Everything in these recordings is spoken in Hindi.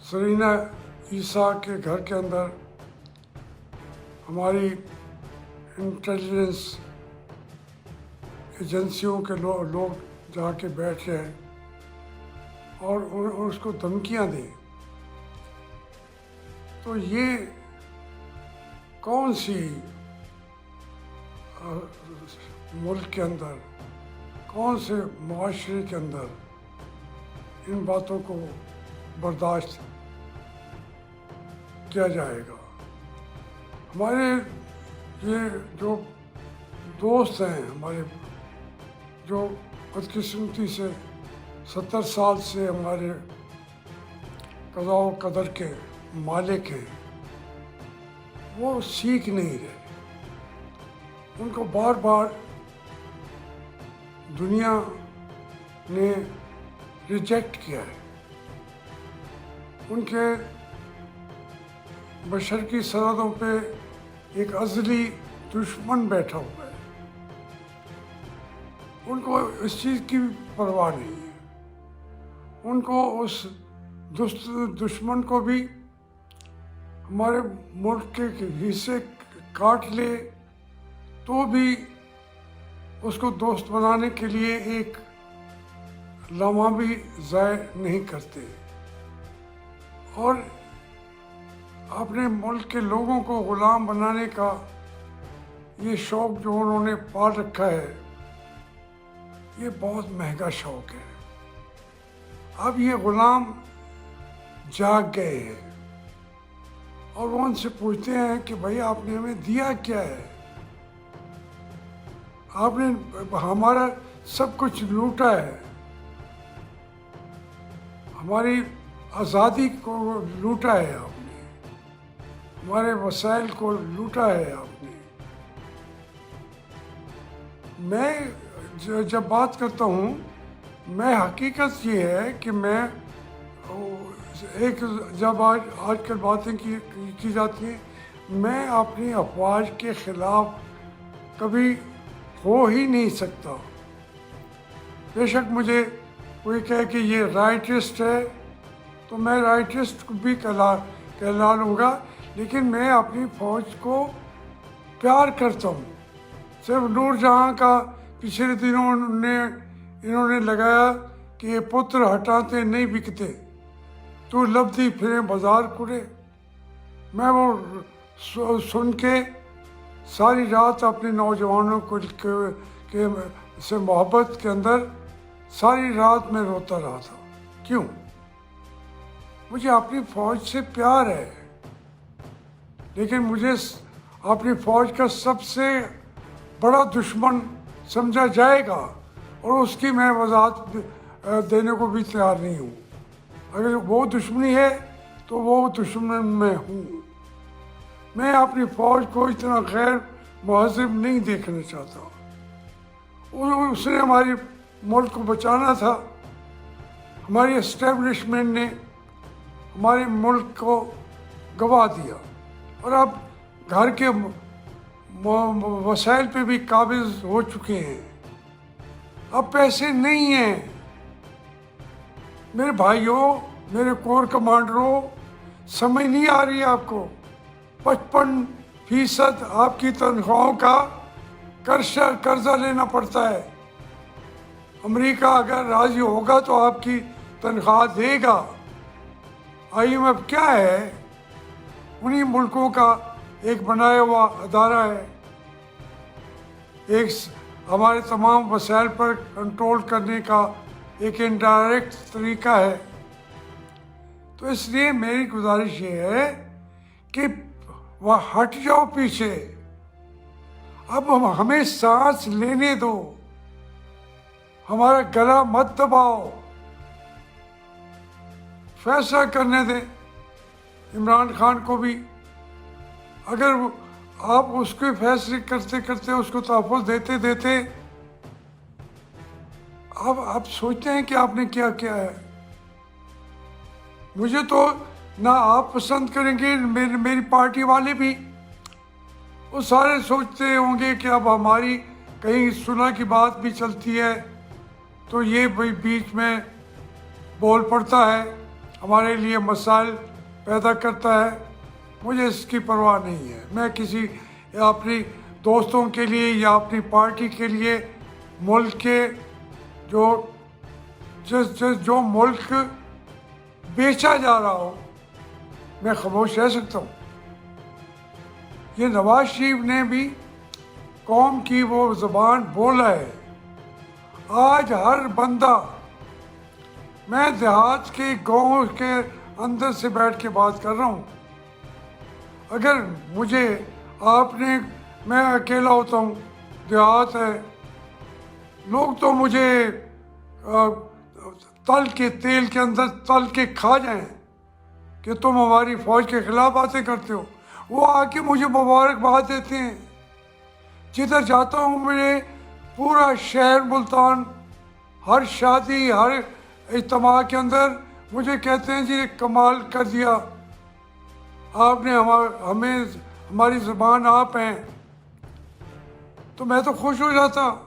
सरीना ईसा के घर के अंदर हमारी इंटेलिजेंस एजेंसियों के लोग जाके बैठ रहे हैं और उसको धमकियां दें, तो ये कौन सी मुल्क के अंदर, कौन से माशरे के अंदर इन बातों को बर्दाश्त किया जाएगा। हमारे ये जो दोस्त हैं, हमारे जो बदकिस्मती से 70 साल से हमारे कज़ा व क़दर के मालिक हैं, वो सीख नहीं रहे। उनको बार बार दुनिया ने रिजेक्ट किया है। उनके बशर की सरहदों पे एक अज़ली दुश्मन बैठा हुआ है। उनको इस चीज़ की परवाह नहीं है। उनको उस दुश्मन को भी हमारे मुल्क के हिस्से काट ले तो भी उसको दोस्त बनाने के लिए एक लम्हा भी ज़ाय नहीं करते और अपने मुल्क के लोगों को ग़ुलाम बनाने का ये शौक़ जो उन्होंने पाल रखा है, ये बहुत महंगा शौक़ है। अब ये ग़ुलाम जाग गए हैं और वो उनसे पूछते हैं कि भाई आपने हमें दिया क्या है? आपने हमारा सब कुछ लूटा है, हमारी आज़ादी को लूटा है आपने, हमारे वसाइल को लूटा है आपने। मैं जब बात करता हूँ, मैं हकीकत ये है कि मैं एक जब आजकल बातें की जाती हैं, मैं अपनी अफवाज के ख़िलाफ़ कभी हो ही नहीं सकता। बेशक मुझे कोई कहे कि ये राइटिस्ट है तो मैं राइटिस्ट भी कहला लूँगा, लेकिन मैं अपनी फ़ौज को प्यार करता हूँ। सिर्फ नूरजहाँ का पिछले दिनों इन्होंने लगाया कि ये पुत्र हटाते नहीं बिकते, तू लब्धी फिरे बाजार कुड़े। मैं वो सुन के सारी रात अपने नौजवानों के से मोहब्बत के अंदर सारी रात में रोता रहा था। क्यों? मुझे अपनी फ़ौज से प्यार है, लेकिन मुझे अपनी फ़ौज का सबसे बड़ा दुश्मन समझा जाएगा और उसकी मैं वजाहत देने को भी तैयार नहीं हूँ। अगर वो दुश्मनी है तो वो दुश्मन मैं हूँ। मैं अपनी फ़ौज को इतना गैर महज़ब नहीं देखना चाहता। उसने हमारे मुल्क को बचाना था। हमारी एस्टेब्लिशमेंट ने हमारे मुल्क को गवा दिया और अब घर के वसाइल पे भी काबिज़ हो चुके हैं। अब पैसे नहीं हैं। मेरे भाइयों, मेरे कोर कमांडरों, समझ नहीं आ रही है आपको? 55% आपकी तनख्वाहों का कर्जा लेना पड़ता है। अमेरिका अगर राज़ी होगा तो आपकी तनख्वाह देगा। IMF क्या है? उन्हीं मुल्कों का एक बनाया हुआ अदारा है। एक हमारे तमाम वसाइल पर कंट्रोल करने का एक इनडायरेक्ट तरीका है। तो इसलिए मेरी गुजारिश ये है कि वह हट जाओ पीछे। अब हमें सांस लेने दो, हमारा गला मत दबाओ, फैसला करने दें इमरान खान को भी। अगर आप उसके फैसले करते करते उसको तहफ़्फ़ुज़ देते देते अब आप सोचते हैं कि आपने क्या किया है। मुझे तो ना आप पसंद करेंगे, मेरी पार्टी वाले भी, वो सारे सोचते होंगे कि अब हमारी कहीं सुलह की बात भी चलती है तो ये भाई बीच में बोल पड़ता है हमारे लिए मसाइल पैदा करता है, मुझे इसकी परवाह नहीं है। मैं किसी अपनी दोस्तों के लिए या अपनी पार्टी के लिए मुल्क के जो मुल्क बेचा जा रहा हो, मैं खामोश रह सकता हूँ। ये नवाज शरीफ ने भी कौम की वो ज़बान बोला है। आज हर बंदा, मैं देहात के गाँव के अंदर से बैठ के बात कर रहा हूँ, अगर मुझे आपने, मैं अकेला होता हूँ, देहात है, लोग तो मुझे तल के तेल के अंदर तल के खा जाएं कि तुम हमारी फ़ौज के ख़िलाफ़ बातें करते हो। वो आके मुझे मुबारकबाद देते हैं। जिधर जाता हूँ मेरे पूरा शहर मुल्तान, हर शादी, हर इज्तिमा के अंदर मुझे कहते हैं जी कमाल कर दिया आपने, हमें हमारी ज़बान आप हैं। तो मैं तो खुश हो जाता।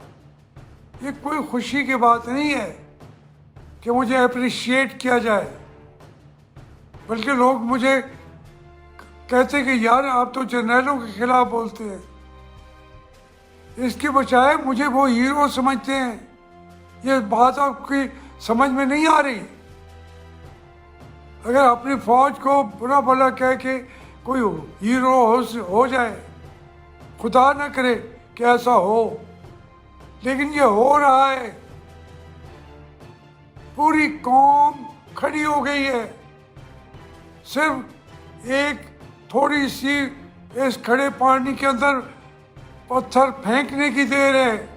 ये कोई खुशी की बात नहीं है कि मुझे अप्रिशिएट किया जाए, बल्कि लोग मुझे कहते कि यार आप तो जर्नैलों के खिलाफ बोलते हैं। इसके बजाय मुझे वो हीरो समझते हैं। ये बात आपकी समझ में नहीं आ रही। अगर अपनी फ़ौज को बुरा भला कह के कोई हीरो हो जाए, खुदा न करे कि ऐसा हो, लेकिन ये हो रहा है। पूरी कौम खड़ी हो गई है, सिर्फ एक थोड़ी सी इस खड़े पानी के अंदर पत्थर फेंकने की देर है।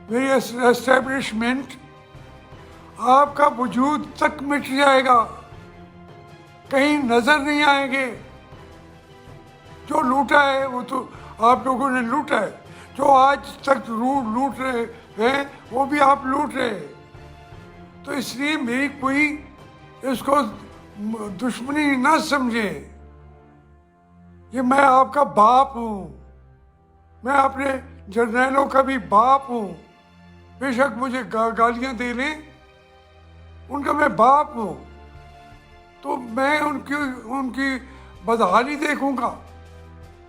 मेरी एस्टेब्लिशमेंट, आपका वजूद तक मिट जाएगा, कहीं नजर नहीं आएंगे। जो लूटा है वो तो आप लोगों ने लूटा है, जो आज तक लूट रहे हैं वो भी आप लूट रहे हैं। तो इसलिए मेरी कोई इसको दुश्मनी ना समझे। ये मैं आपका बाप हूँ, मैं अपने जर्नैलों का भी बाप हूँ। बेशक मुझे गालियाँ दे लें, उनका मैं बाप हूँ, तो मैं उनकी बदहाली देखूंगा।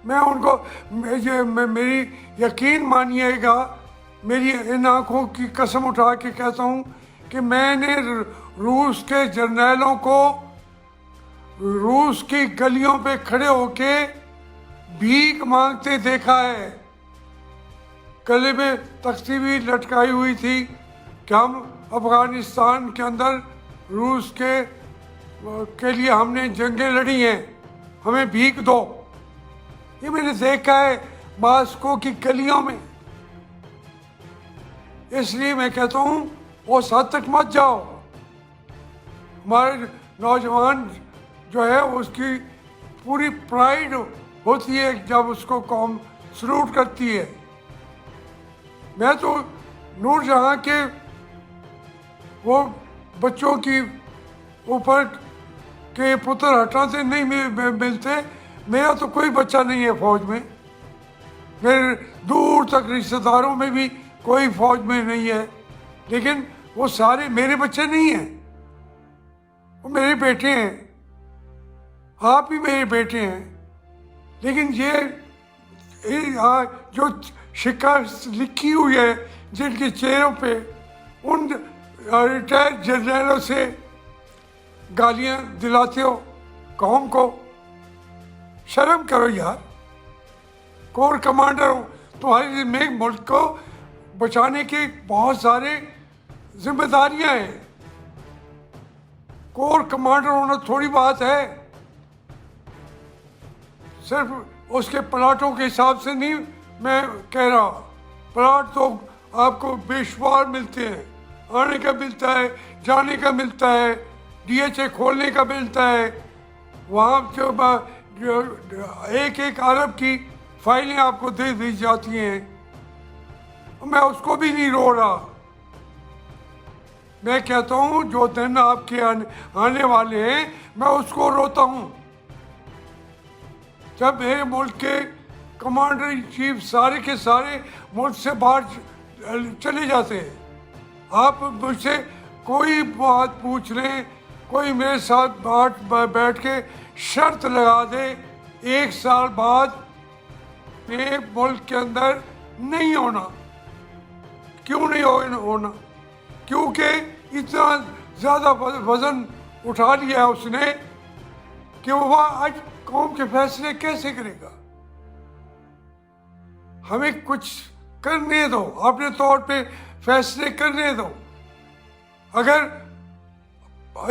मैं उनको, मेरी यकीन मानिएगा, मेरी इन आँखों की कसम उठा के कहता हूँ कि मैंने रूस के जर्नैलों को रूस की गलियों पे खड़े होके भीख मांगते देखा है। गले में तख्ती भी लटकाई हुई थी कि हम अफगानिस्तान के अंदर रूस के लिए हमने जंगें लड़ी हैं, हमें भीख दो। ये मैंने देखा है मास्को की गलियों में। इसलिए मैं कहता हूँ उस हद तक मत जाओ। हमारे नौजवान जो है उसकी पूरी प्राइड होती है जब उसको कौम सलूट करती है। मैं तो नूरजहां के वो बच्चों की ऊपर के पुत्र हटाते नहीं मिलते। मेरा तो कोई बच्चा नहीं है फौज में, मेरे दूर तक रिश्तेदारों में भी कोई फौज में नहीं है, लेकिन वो सारे मेरे बच्चे नहीं हैं, वो मेरे बेटे हैं। आप भी मेरे बेटे हैं। लेकिन ये जो शिकायत लिखी हुई है जिनके चेहरों पे, उन रिटायर्ड जनरलों से गालियां दिलाते हो कौम को। शर्म करो यार, कोर कमांडर हो, तुम्हारे में मुल्क को बचाने के बहुत सारे जिम्मेदारियां हैं। कोर कमांडर होना थोड़ी बात है, सिर्फ उसके प्लाटों के हिसाब से नहीं मैं कह रहा। प्लाट तो आपको बेशुमार मिलते हैं, आने का मिलता है, जाने का मिलता है, डीएचए खोलने का मिलता है। वहाँ जो एक एक अरब की फाइलें आपको दे दी जाती हैं। मैं उसको भी नहीं रो रहा। मैं कहता हूँ जो दिन आपके आने वाले हैं मैं उसको रोता हूँ, जब मेरे मुल्क के कमांडर इन चीफ सारे के सारे मुल्क से बाहर चले जाते हैं। आप मुझसे कोई बात पूछ लें, कोई मेरे साथ बैठ के शर्त लगा दे 1 साल बाद ये मुल्क के अंदर नहीं होना, क्यों नहीं होना? क्योंकि इतना ज़्यादा वज़न उठा लिया है उसने कि वो आज कौम के फैसले कैसे करेगा। हमें कुछ करने दो, अपने तौर पे फैसले करने दो। अगर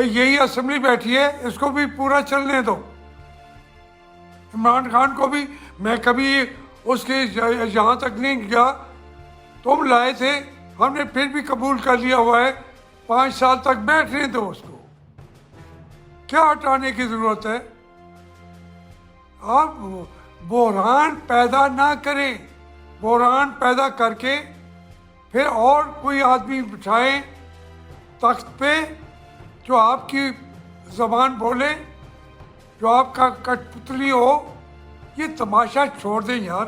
यही असेंबली बैठी है, इसको भी पूरा चलने दो। इमरान खान को भी मैं कभी उसके यहाँ तक नहीं गया, तुम लाए थे, हमने फिर भी कबूल कर लिया हुआ है। 5 साल तक बैठने दो उसको, क्या हटाने की ज़रूरत है? आप बहरान पैदा ना करें। बहरान पैदा करके फिर और कोई आदमी बिठाएं तख्त पे जो आपकी ज़बान बोले, जो आपका कठपुतली हो। ये तमाशा छोड़ दें यार।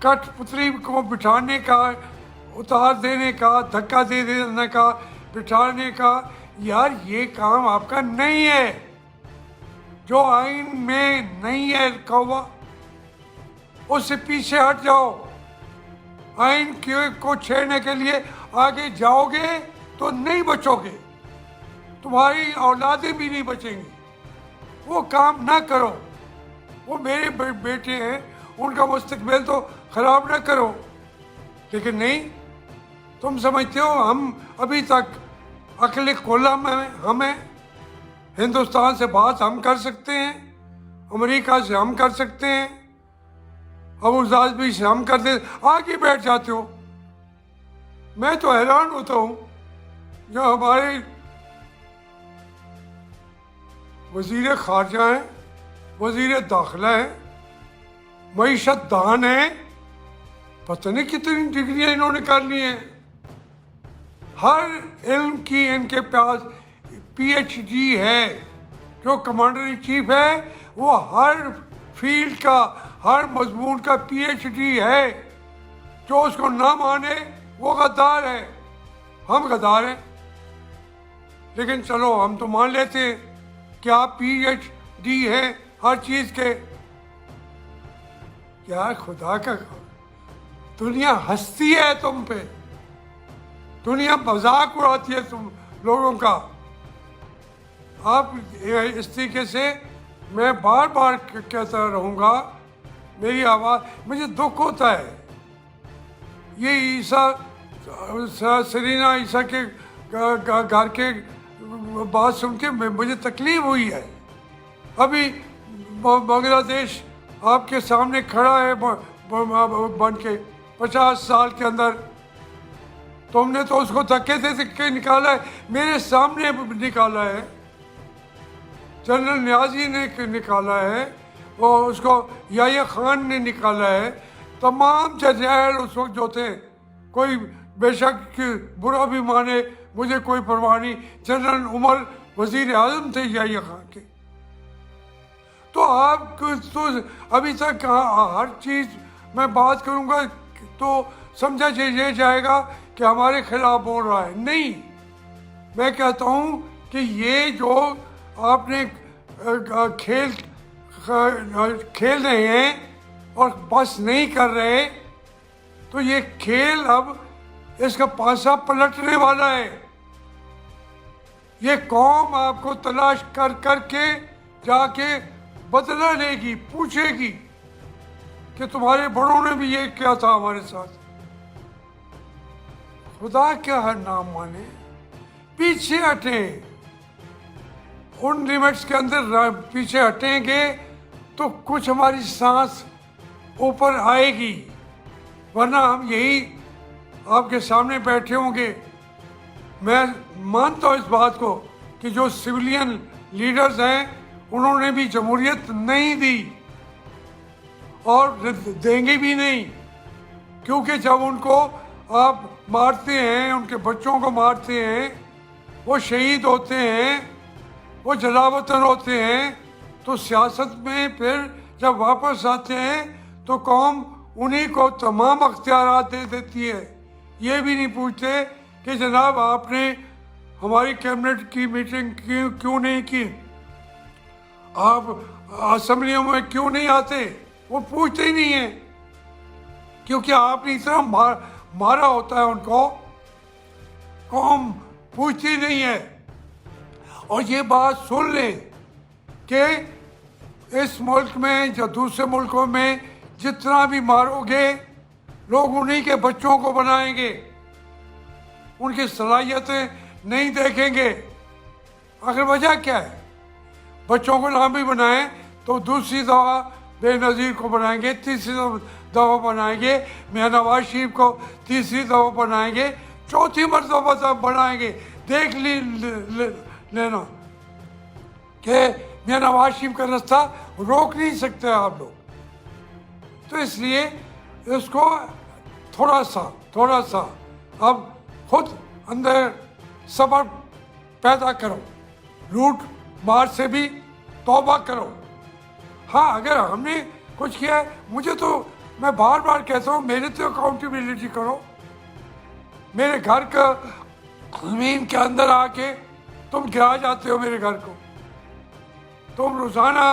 कठपुतली को बिठाने का, उतार देने का, धक्का दे देने का, बिठाने का, यार ये काम आपका नहीं है। जो आइन में नहीं है लिखा हुआ, उससे पीछे हट जाओ। आइन को छेड़ने के लिए आगे जाओगे तो नहीं बचोगे, तुम्हारी औलादें भी नहीं बचेंगी। वो काम ना करो। वो मेरे बेटे हैं, उनका मुस्तकबिल तो ख़राब ना करो। लेकिन नहीं, तुम समझते हो हम अभी तक अकेले कोला में हमें हिंदुस्तान से बात हम कर सकते हैं, अमेरिका से हम कर सकते हैं, अबू धाबी से हम कर दे, आगे बैठ जाते हो। मैं तो हैरान होता हूँ जो हमारे वज़ीर ख़ारजा हैं, वज़ीर दाखिला हैं, मईशत दान हैं, पता नहीं कितनी डिग्रियाँ इन्होंने कर ली हैं। हर इल्म की इनके पास PhD है। जो कमांडर इन चीफ है वो हर फील्ड का, हर मजमून का PhD है। जो उसको ना माने वो गद्दार है। हम गद्दार हैं, लेकिन चलो हम तो मान लेते हैं कि आप PhD है हर चीज़ के। यार खुदा का, दुनिया हंसती है तुम पे, दुनिया मजाक उड़ाती है तुम लोगों का। आप इस तरीके से मैं बार बार कहता रहूँगा, मेरी आवाज़, मुझे दुख होता है। ये ईसा सरीना ईसा के घर के बात सुन के मुझे तकलीफ हुई है। अभी बांग्लादेश आपके सामने खड़ा है बन के 50 साल के अंदर। तुमने तो उसको धक्के दे के निकाला है, मेरे सामने निकाला है। जनरल न्याजी ने निकाला है और उसको याह्या खान ने निकाला है। तमाम जर्नैल उस वक्त जो थे, कोई बेशक बुरा भी माने, मुझे कोई परवाह नहीं। जनरल उमर वज़ीर आज़म थे याह्या खान के। तो आप तो अभी तक हर चीज़ मैं बात करूँगा तो समझा ये जाएगा कि हमारे खिलाफ बोल रहा है। नहीं, मैं कहता हूँ कि ये जो आपने खेल रहे हैं और बस नहीं कर रहे, तो ये खेल अब इसका पासा पलटने वाला है। ये कौम आपको तलाश कर के जाके बदला लेगी, पूछेगी कि तुम्हारे बड़ों ने भी ये क्या था हमारे साथ। खुदा क्या हर नाम माने, पीछे हटे। उन लिमिट्स के अंदर पीछे हटेंगे तो कुछ हमारी सांस ऊपर आएगी, वरना हम यही आपके सामने बैठे होंगे। मैं मानता हूँ इस बात को कि जो सिविलियन लीडर्स हैं उन्होंने भी जमहूरियत नहीं दी और देंगे भी नहीं, क्योंकि जब उनको आप मारते हैं, उनके बच्चों को मारते हैं, वो शहीद होते हैं, वो जलावतन होते हैं, तो सियासत में फिर जब वापस आते हैं तो कौम उन्हीं को तमाम अख्तियारात दे देती है। ये भी नहीं पूछते कि जनाब आपने हमारी कैबिनेट की मीटिंग क्यों नहीं की? आप असेंबलियों में क्यों नहीं आते? वो पूछते ही नहीं है, क्योंकि आपने इतना मारा होता है उनको, कौम पूछती नहीं है। और ये बात सुन लें कि इस मुल्क में या दूसरे मुल्कों में जितना भी मारोगे, लोग उन्हीं के बच्चों को बनाएंगे, उनकी सलाहियतें नहीं देखेंगे। आखिर वजह क्या है? बच्चों को ना भी बनाएं तो दूसरी दवा बेनज़ीर को बनाएंगे, तीसरी दवा बनाएंगे, मियां नवाज शरीफ को तीसरी दवा बनाएंगे, चौथी मरतबा बनाएंगे। देख लेना कि मियां नवाज शरीफ का रास्ता रोक नहीं सकते आप लोग। तो इसलिए इसको थोड़ा सा अब खुद अंदर सब्र पैदा करो, लूट मार से भी तौबा करो। हाँ, अगर हमने कुछ किया है, मुझे तो, मैं बार बार कहता हूँ, मेरे तो अकाउंटेबिलिटी करो। मेरे घर का ज़मीन के अंदर आके तुम गिरा जाते हो मेरे घर को। तुम रोज़ाना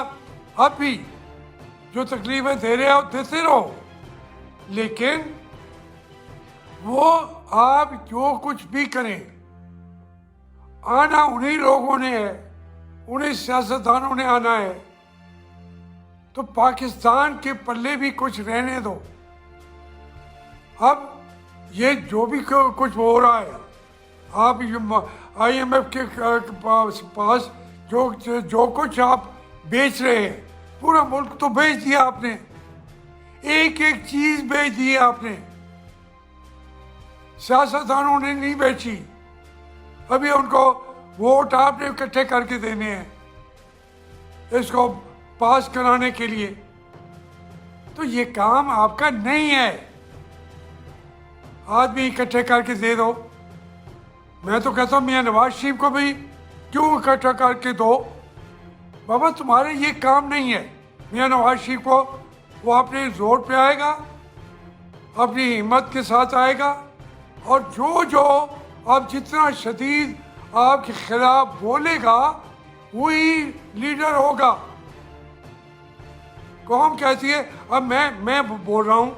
अब भी जो तकलीफें दे रहे हो देते रहो, लेकिन वो आप जो कुछ भी करें, आना उन्हीं लोगों ने है, उन्हीं सियासतदानों ने आना है। तो पाकिस्तान के पल्ले भी कुछ रहने दो। अब ये जो भी कुछ हो रहा है, आप IMF के पास जो कुछ आप बेच रहे हैं, पूरा मुल्क तो बेच दिया आपने, एक एक चीज बेच दी है आपने। सियासतदानों ने नहीं बेची, अभी उनको वोट आपने इकट्ठे करके देने हैं इसको पास कराने के लिए। तो ये काम आपका नहीं है, आदमी इकट्ठे करके दे दो। मैं तो कहता हूँ मियां नवाज शरीफ को भी क्यों इकट्ठा करके दो? बाबा, तुम्हारे ये काम नहीं है। मियां नवाज शरीफ को वो अपने जोर पे आएगा, अपनी हिम्मत के साथ आएगा, और जो अब जितना शदीद आपके खिलाफ बोलेगा वही लीडर होगा। कौम कहती है, अब मैं बोल रहा हूँ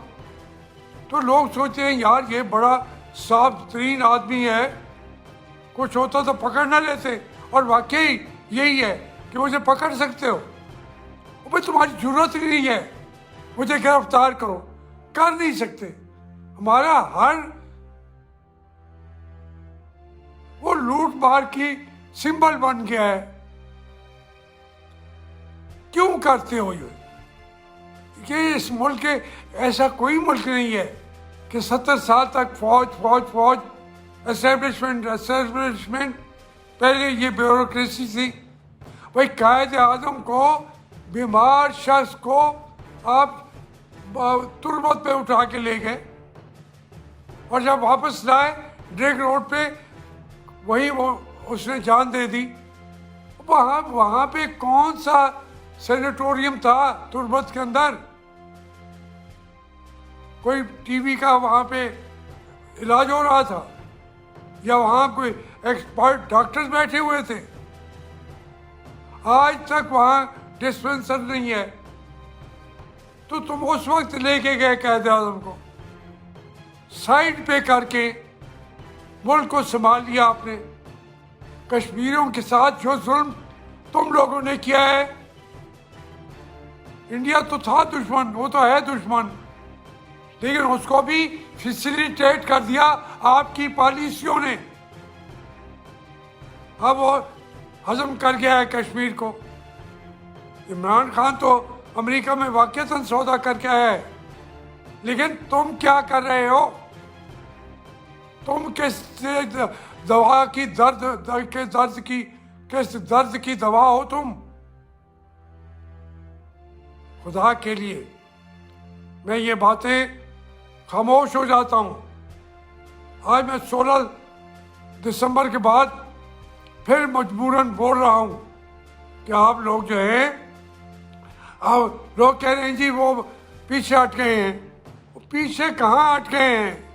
तो लोग सोचते हैं यार ये बड़ा साफ तरीन आदमी है, कुछ होता तो पकड़ ना लेते। और वाकई यही है कि मुझे पकड़ सकते हो, भाई तुम्हारी जरूरत ही नहीं है मुझे गिरफ्तार करो, कर नहीं सकते। हमारा हर वो लूट मार की सिंबल बन गया है। क्यों करते हो ये? कि इस मुल्क के ऐसा कोई मुल्क नहीं है कि 70 साल तक फौज एस्टेब्लिशमेंट पहले ये ब्यूरोक्रेसी थी। भाई कायद आजम को, बीमार शख्स को आप तुरबत पे उठा के ले गए, और जब वापस लाए ड्रेग रोड पे वही वो उसने जान दे दी। वहाँ पे कौन सा सेनेटोरियम था तुरबत के अंदर? कोई टीबी का वहाँ पे इलाज हो रहा था, या वहाँ कोई एक्सपर्ट डॉक्टर्स बैठे हुए थे? आज तक वहाँ डिस्पेंसर नहीं है। तो तुम उस वक्त लेके गए कायदे आज़म को, साइड पे करके मुल्क को संभाल लिया आपने। कश्मीरियों के साथ जो जुल्म तुम लोगों ने किया है, इंडिया तो था दुश्मन, वो तो है दुश्मन, लेकिन उसको भी फैसिलिटेट कर दिया आपकी पॉलिसियों ने। अब वो हजम कर गया है कश्मीर को। इमरान खान तो अमेरिका में वाकईतन सौदा करके आया है, लेकिन तुम क्या कर रहे हो? तुम किस दवा की किस दर्द की दवा हो तुम? खुदा के लिए मैं ये बातें खामोश हो जाता हूँ। आज मैं 16 दिसंबर के बाद फिर मजबूरन बोल रहा हूँ कि आप लोग जो है, अब लोग कह रहे हैं जी वो पीछे हट गए हैं। पीछे कहाँ हट गए हैं?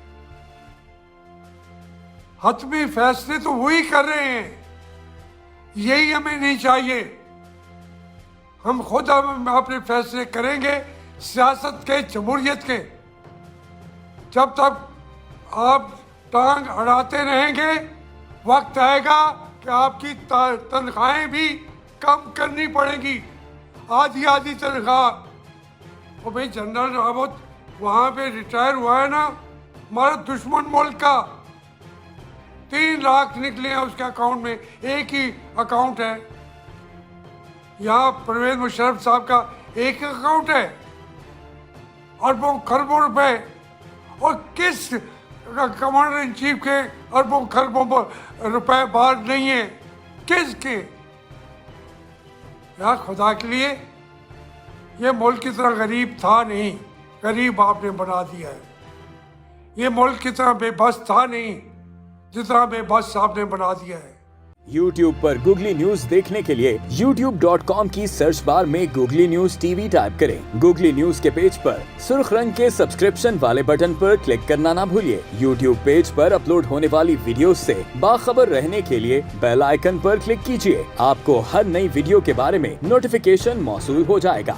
हतमी फैसले तो वही कर रहे हैं, यही हमें नहीं चाहिए। हम खुद हम अपने फैसले करेंगे सियासत के, जमहूरियत के। जब तक आप टांग अड़ाते रहेंगे, वक्त आएगा कि आपकी तनख्वाहें भी कम करनी पड़ेगी, आधी आधी तनख्वाह। और भाई जनरल रावत वहाँ पे रिटायर हुआ है ना, हमारा दुश्मन मुल्क का, 3 लाख निकले हैं उसके अकाउंट में, एक ही अकाउंट है। यहाँ परवेज मुशर्रफ साहब का एक ही अकाउंट है, अरबों खरबों रुपए। और किस कमांडर इन चीफ के अरबों खरबों रुपए बाहर नहीं है? किसके? यार खुदा के लिए, ये मुल्क की तरह गरीब था नहीं, गरीब आपने बना दिया है। ये मुल्क की तरह बेबस था नहीं, जितना बेबस आपने बना दिया है। YouTube पर गूगली न्यूज देखने के लिए youtube.com की सर्च बार में गूगली न्यूज टीवी टाइप करें। गूगली न्यूज के पेज पर सुर्ख रंग के सब्सक्रिप्शन वाले बटन पर क्लिक करना ना भूलिए। YouTube पेज पर अपलोड होने वाली वीडियोस से बाखबर रहने के लिए बेल आइकन पर क्लिक कीजिए। आपको हर नई वीडियो के बारे में नोटिफिकेशन मौसूल हो जाएगा।